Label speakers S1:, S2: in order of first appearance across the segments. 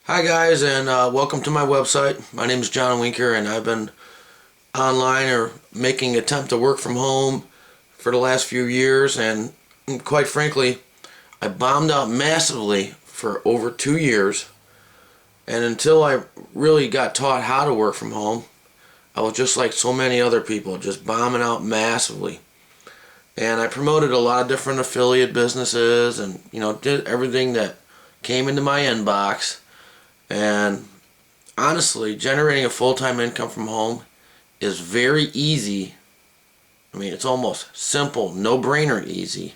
S1: Hi guys, and welcome to my website. My name is John Winker, and I've been online or making an attempt to work from home for the last few years, and quite frankly, I bombed out massively for over 2 years. And until I really got taught how to work from home, I was just like so many other people, just bombing out massively. And I promoted a lot of different affiliate businesses, and did everything that came into my inbox. And honestly, generating a full-time income from home is very easy. I mean, it's almost simple, no-brainer easy,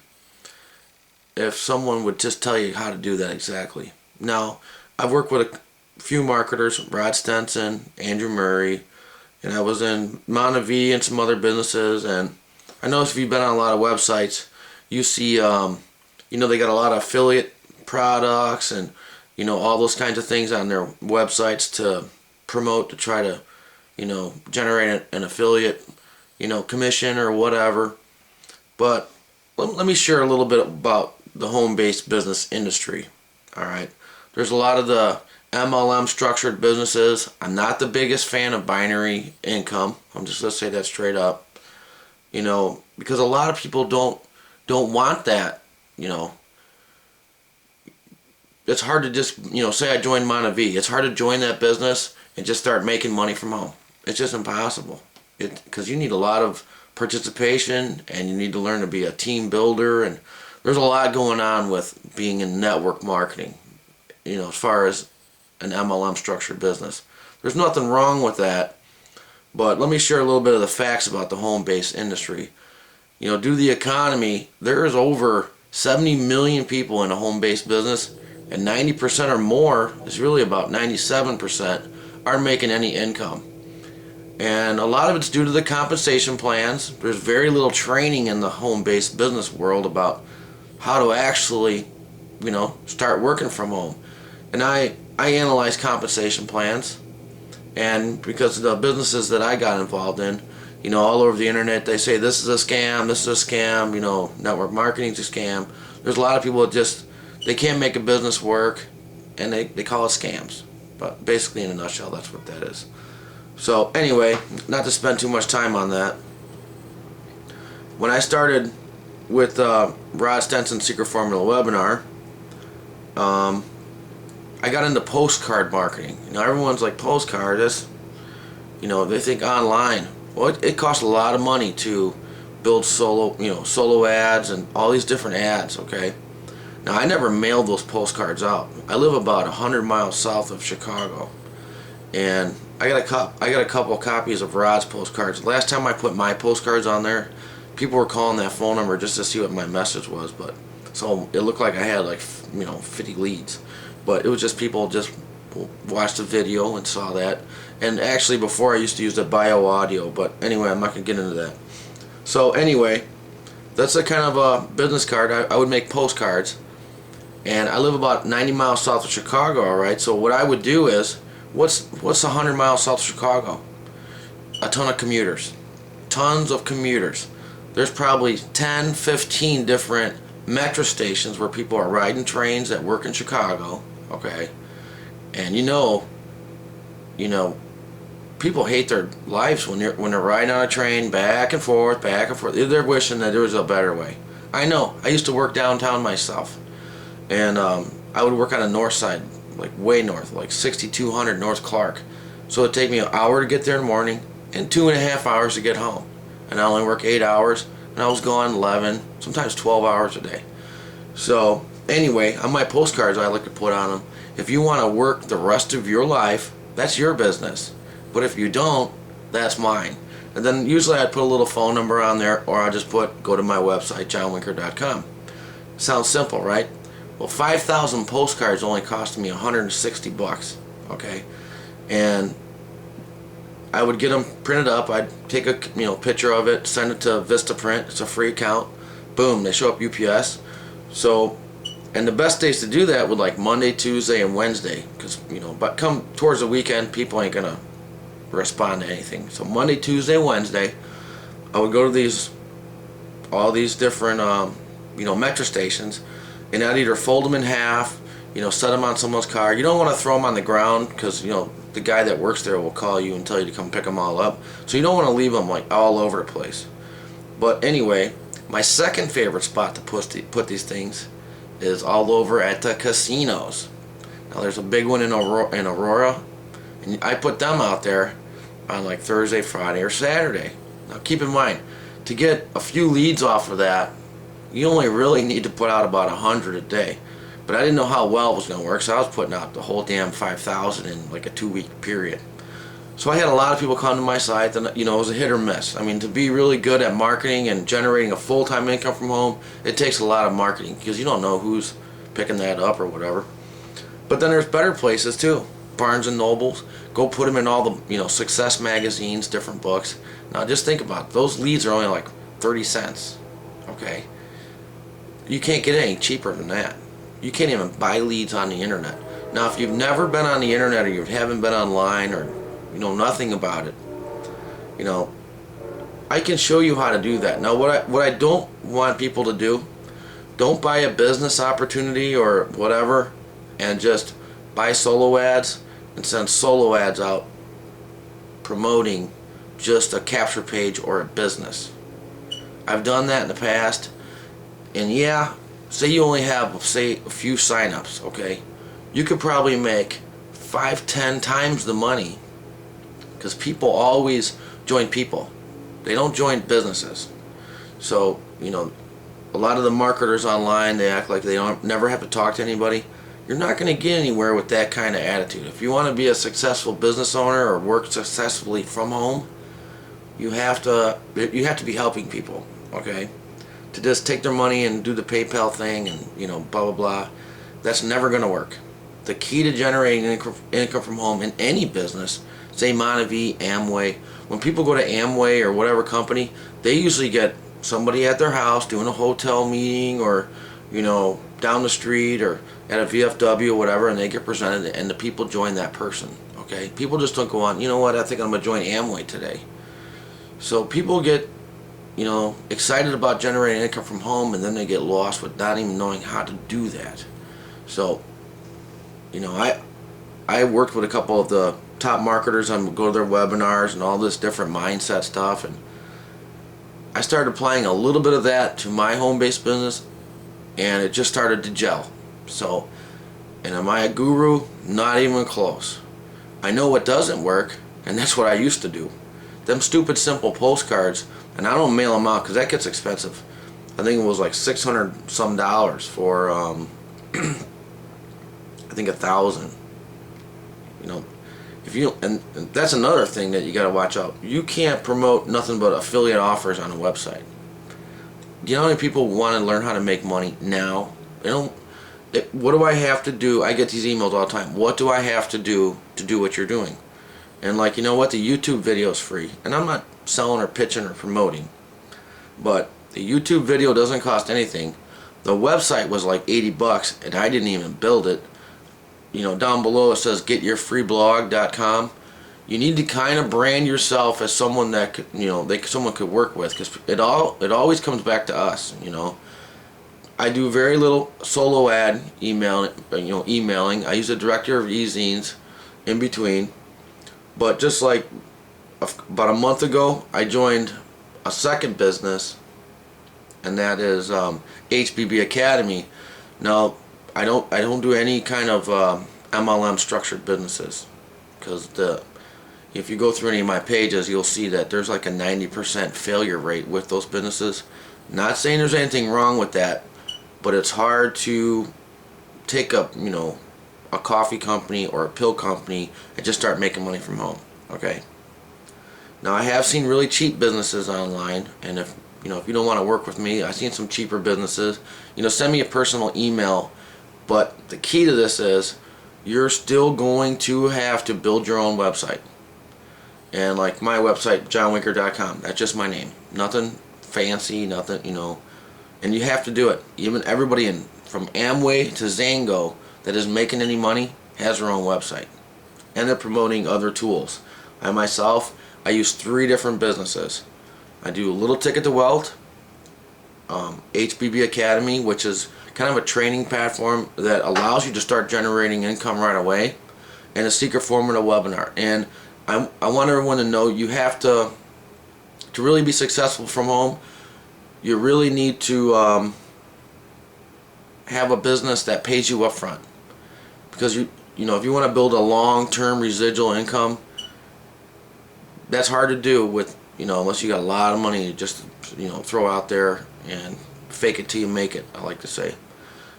S1: if someone would just tell you how to do that exactly. Now, I've worked with a few marketers, Rod Stenson, Andrew Murray, and I was in Montevideo and some other businesses. And I noticed if you've been on a lot of websites, you see, they got a lot of affiliate products and all those kinds of things on their websites to promote, to try to generate an affiliate commission or whatever. But let me share a little bit about the home-based business industry. All right, there's a lot of the MLM structured businesses. I'm not the biggest fan of binary income. I'm just gonna say that straight up, because a lot of people don't want that. It's hard to just, say I joined Montevideo. It's hard to join that business and just start making money from home. It's just impossible. Because you need a lot of participation, and you need to learn to be a team builder, and there's a lot going on with being in network marketing, as far as an MLM structured business. There's nothing wrong with that, but let me share a little bit of the facts about the home-based industry. Due to the economy, there is over 70 million people in a home-based business, and 90% or more, is really about 97%, aren't making any income. And a lot of it's due to the compensation plans. There's very little training in the home-based business world about how to actually, start working from home. And I analyze compensation plans, and because of the businesses that I got involved in, all over the internet, they say this is a scam, this is a scam, network marketing's a scam. There's a lot of people that they can't make a business work, and they call it scams. But basically, in a nutshell, that's what that is. So anyway, not to spend too much time on that, when I started with Rod Stenson's Secret Formula webinar, I got into postcard marketing. Everyone's like, postcard, they think online. Well, it costs a lot of money to build solo ads and all these different ads, okay? Now, I never mailed those postcards out. I live about 100 miles south of Chicago, and I got a couple of copies of Rod's postcards. Last time I put my postcards on there, people were calling that phone number just to see what my message was. But so it looked like I had 50 leads, but it was just people just watched the video and saw that. And actually, before I used to use the bio audio, but anyway, I'm not gonna get into that. So anyway, that's a kind of a business card. I would make postcards. And I live about 90 miles south of Chicago, alright? So what I would do is, what's 100 miles south of Chicago? A ton of commuters. Tons of commuters. There's probably 10, 15 different metro stations where people are riding trains that work in Chicago, okay? And people hate their lives when they're riding on a train back and forth, back and forth. They're wishing that there was a better way. I know. I used to work downtown myself. And I would work on the north side, like way north, like 6200 North Clark. So it'd take me an hour to get there in the morning and 2.5 hours to get home. And I only work 8 hours, and I was gone 11, sometimes 12 hours a day. So anyway, on my postcards, I like to put on them, if you want to work the rest of your life, that's your business. But if you don't, that's mine. And then usually I'd put a little phone number on there, or I'll just go to my website, johnwinker.com. Sounds simple, right? Well, 5,000 postcards only cost me $160, okay? And I would get them printed up. I'd take a picture of it, send it to Vistaprint. It's a free account. Boom, they show up UPS. So, and the best days to do that would like Monday, Tuesday, and Wednesday, because but come towards the weekend, people ain't gonna respond to anything. So Monday, Tuesday, Wednesday, I would go to all these different metro stations, and I'd either fold them in half, set them on someone's car. You don't want to throw them on the ground because, the guy that works there will call you and tell you to come pick them all up. So you don't want to leave them like all over the place. But anyway, my second favorite spot to put these things is all over at the casinos. Now there's a big one in Aurora, and I put them out there on like Thursday, Friday, or Saturday. Now keep in mind, to get a few leads off of that, you only really need to put out about 100 a day. But I didn't know how well it was going to work, so I was putting out the whole damn 5,000 in like a 2-week period. So I had a lot of people come to my site, and it was a hit or miss. I mean, to be really good at marketing and generating a full-time income from home, it takes a lot of marketing because you don't know who's picking that up or whatever. But then there's better places too. Barnes and Nobles. Go put them in all the success magazines, different books. Now just think about it. Those leads are only like 30 cents. Okay? You can't get any cheaper than that. You can't even buy leads on the internet. Now if you've never been on the internet or you haven't been online or you know nothing about it, I can show you how to do that. Now what I don't want people to do, don't buy a business opportunity or whatever and just buy solo ads and send solo ads out promoting just a capture page or a business. I've done that in the past, and yeah, say you only have a few signups, okay? You could probably make 5-10 times the money because people always join people. They don't join businesses. So, a lot of the marketers online, they act like they never have to talk to anybody. You're not going to get anywhere with that kind of attitude. If you want to be a successful business owner or work successfully from home, you have to be helping people, okay? To just take their money and do the PayPal thing and blah blah blah, that's never going to work. The key to generating income from home in any business, say Montev, Amway, when people go to Amway or whatever company, they usually get somebody at their house doing a hotel meeting or down the street or at a VFW or whatever, and they get presented and the people join that person. Okay, people just don't go on, you know what, I think I'm gonna join Amway today. So people get excited about generating income from home, and then they get lost with not even knowing how to do that. So I worked with a couple of the top marketers. I would go to their webinars and all this different mindset stuff, and I started applying a little bit of that to my home-based business, and it just started to gel. So, and am I a guru? Not even close. I know what doesn't work, and that's what I used to do. Them stupid simple postcards, and I don't mail them out because that gets expensive. I think it was like $600 some for I think 1,000. If you and that's another thing that you got to watch out. You can't promote nothing but affiliate offers on a website. Do you know how many people want to learn how to make money now? What do I have to do? I get these emails all the time. What do I have to do what you're doing? And like, you know what? The YouTube video is free. And I'm not selling or pitching or promoting. But the YouTube video doesn't cost anything. The website was like $80 and I didn't even build it. Down below it says getyourfreeblog.com. You need to kind of brand yourself as someone that someone could work with, because it always comes back to us. I do very little solo ad emailing. I use a director of e-zines in between. But just like about a month ago, I joined a second business, and that is HBB Academy. Now, I don't do any kind of MLM structured businesses, because if you go through any of my pages, you'll see that there's like a 90% failure rate with those businesses. Not saying there's anything wrong with that, but it's hard to take up a coffee company or a pill company and just start making money from home. Okay. Now I have seen really cheap businesses online, and if you don't want to work with me, I've seen some cheaper businesses. Send me a personal email. But the key to this is you're still going to have to build your own website. And like my website, johnwinker.com, that's just my name. Nothing fancy, nothing, and you have to do it. Even everybody from Amway to Zango that is making any money has their own website. And they're promoting other tools. I myself, I use 3 different businesses. I do Little Ticket to Wealth, HBB Academy, which is kind of a training platform that allows you to start generating income right away, and a secret formula webinar. And I want everyone to know you have to really be successful from home. You really need to have a business that pays you up front, because you know, if you want to build a long-term residual income, that's hard to do with, you know, unless you got a lot of money to just, you know, throw out there and fake it till you make it, I like to say.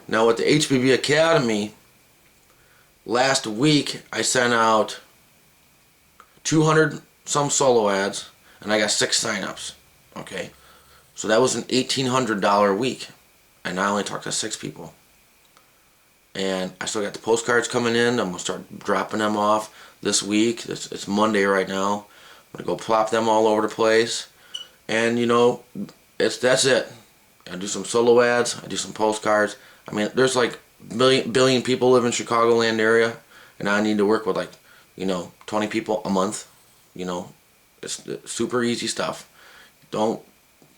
S1: Now with the HBB Academy, last week I sent out 200 some solo ads and I got 6 signups. Okay, so that was an $1,800 week, and I only talked to 6 people. And I still got the postcards coming in. I'm gonna start dropping them off this week. It's Monday right now. I'm gonna go plop them all over the place, and you know, that's it. I do some solo ads. I do some postcards. I mean, there's like billion people live in Chicagoland area, and I need to work with like, you know, 20 people a month. You know, it's super easy stuff. Don't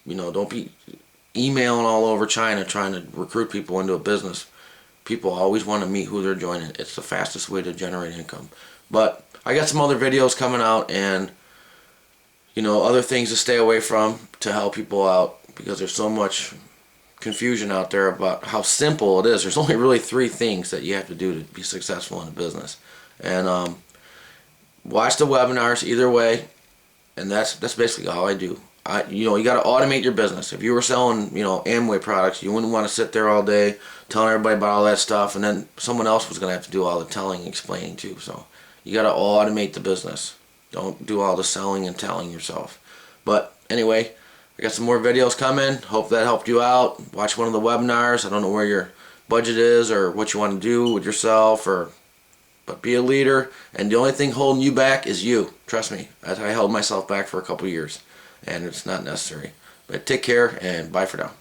S1: be emailing all over China trying to recruit people into a business. People always want to meet who they're joining. It's the fastest way to generate income. But I got some other videos coming out, and you know, other things to stay away from to help people out, because there's so much confusion out there about how simple it is. There's only really 3 things that you have to do to be successful in a business. And watch the webinars either way, and that's basically all I do. You know, you got to automate your business. If you were selling, you know, Amway products, you wouldn't want to sit there all day telling everybody about all that stuff, and then someone else was going to have to do all the telling and explaining too. So you got to automate the business. Don't do all the selling and telling yourself. But anyway, I got some more videos coming. Hope that helped you out. Watch one of the webinars. I don't know where your budget is or what you want to do with yourself, but be a leader. And the only thing holding you back is you. Trust me. I held myself back for a couple years, and it's not necessary. But take care, and bye for now.